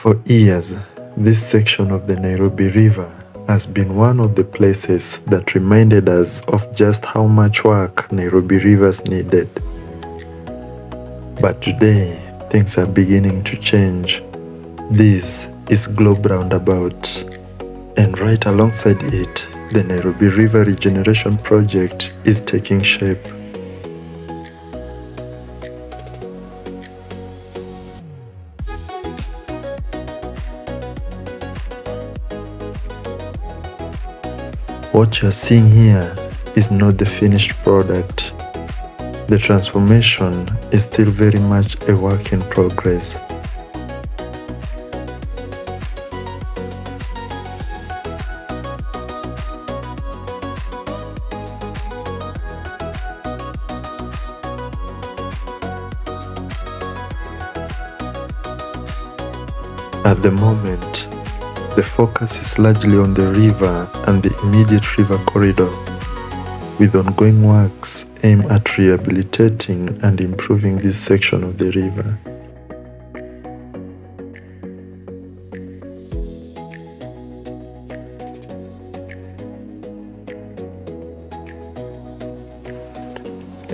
For years, this section of the Nairobi River has been one of the places that reminded us of just how much work Nairobi rivers needed. But today, things are beginning to change. This is Globe Roundabout, and right alongside it, the Nairobi River Regeneration project is taking shape. What you're seeing here is not the finished product. The transformation is still very much a work in progress. At the moment, the focus is largely on the river and the immediate river corridor, with ongoing works aimed at rehabilitating and improving this section of the river.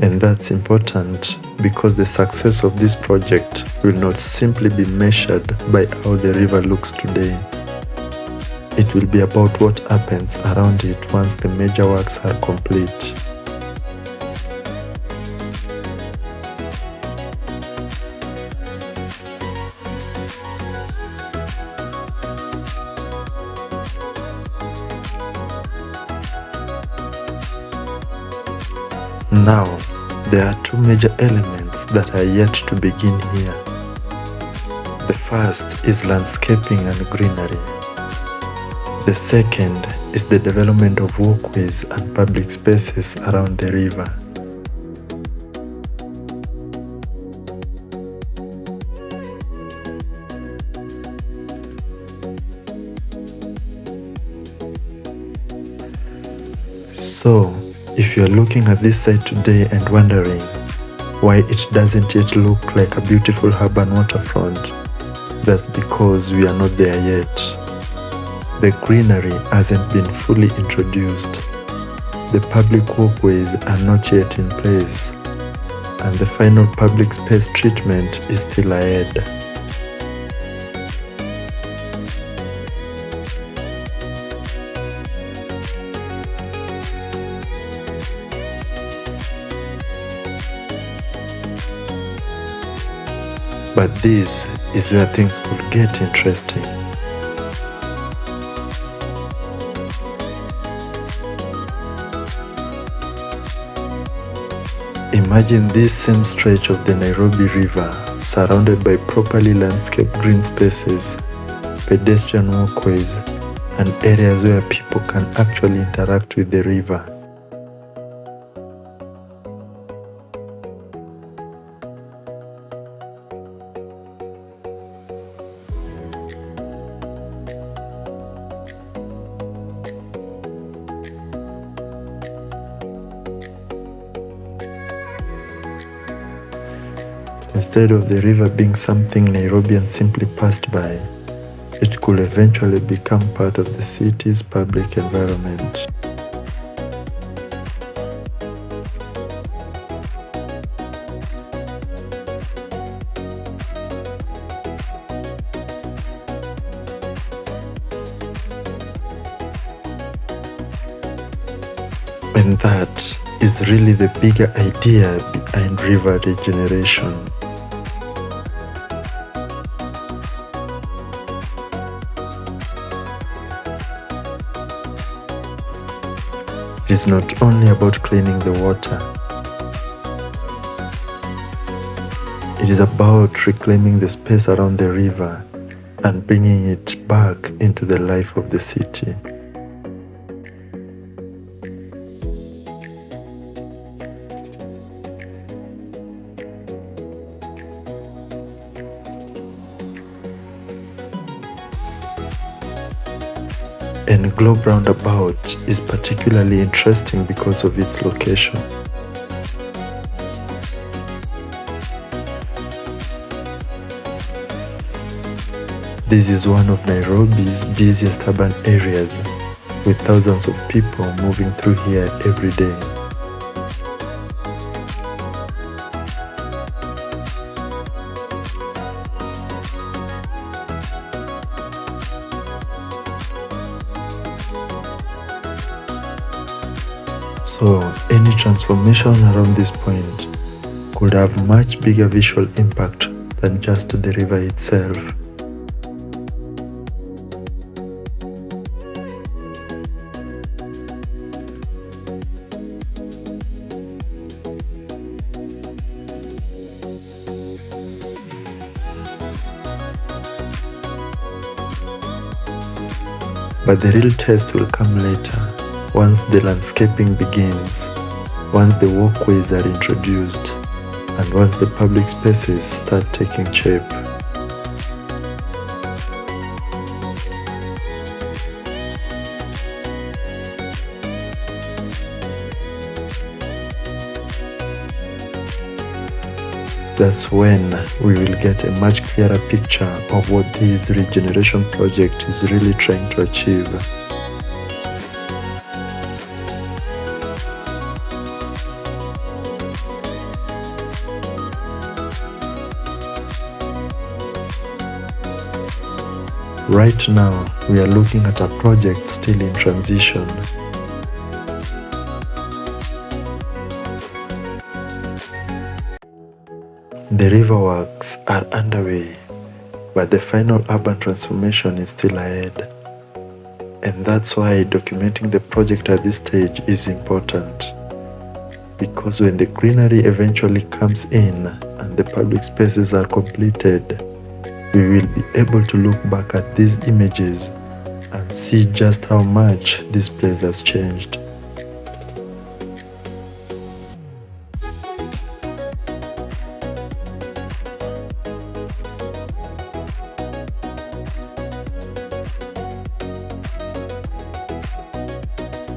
And that's important because the success of this project will not simply be measured by how the river looks today. It will be about what happens around it once the major works are complete. Now, there are two major elements that are yet to begin here. The first is landscaping and greenery. The second is the development of walkways and public spaces around the river. So, if you are looking at this site today and wondering why it doesn't yet look like a beautiful urban waterfront, that's because we are not there yet. The greenery hasn't been fully introduced. The public walkways are not yet in place, and the final public space treatment is still ahead. But this is where things could get interesting. Imagine this same stretch of the Nairobi River surrounded by properly landscaped green spaces, pedestrian walkways, and areas where people can actually interact with the river. Instead of the river being something Nairobians simply passed by, it could eventually become part of the city's public environment. And that is really the bigger idea behind river regeneration. It is not only about cleaning the water. It is about reclaiming the space around the river and bringing it back into the life of the city. And Globe Roundabout is particularly interesting because of its location. This is one of Nairobi's busiest urban areas, with thousands of people moving through here every day. So, any transformation around this point could have much bigger visual impact than just the river itself. But the real test will come later, once the landscaping begins, once the walkways are introduced, and once the public spaces start taking shape. That's when we will get a much clearer picture of what this regeneration project is really trying to achieve. Right now, we are looking at a project still in transition. The river works are underway, but the final urban transformation is still ahead. And that's why documenting the project at this stage is important. Because when the greenery eventually comes in and the public spaces are completed, we will be able to look back at these images and see just how much this place has changed.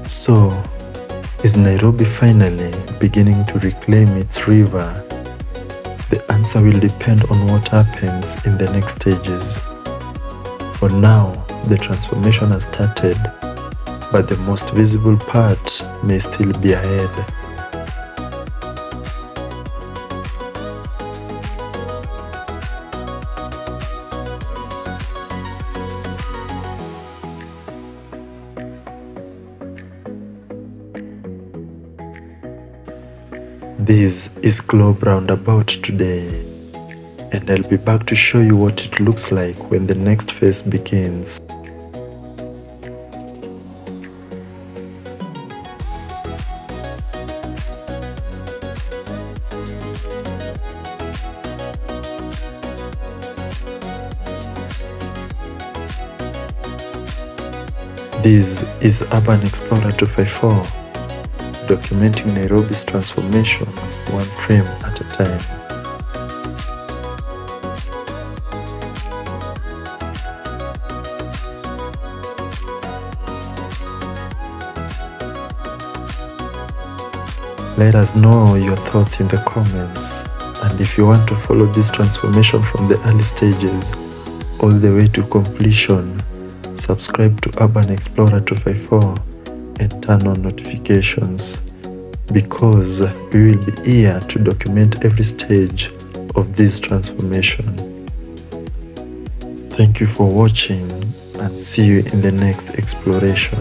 So, is Nairobi finally beginning to reclaim its river? The answer will depend on what happens in the next stages. For now, the transformation has started, but the most visible part may still be ahead. This is Globe Roundabout today, and I'll be back to show you what it looks like when the next phase begins. This is Urban Explorer 254. Documenting Nairobi's transformation one frame at a time. Let us know your thoughts in the comments, and if you want to follow this transformation from the early stages all the way to completion, subscribe to Urban Explorer 254 and turn on notifications, because we will be here to document every stage of this transformation. Thank you for watching, and see you in the next exploration.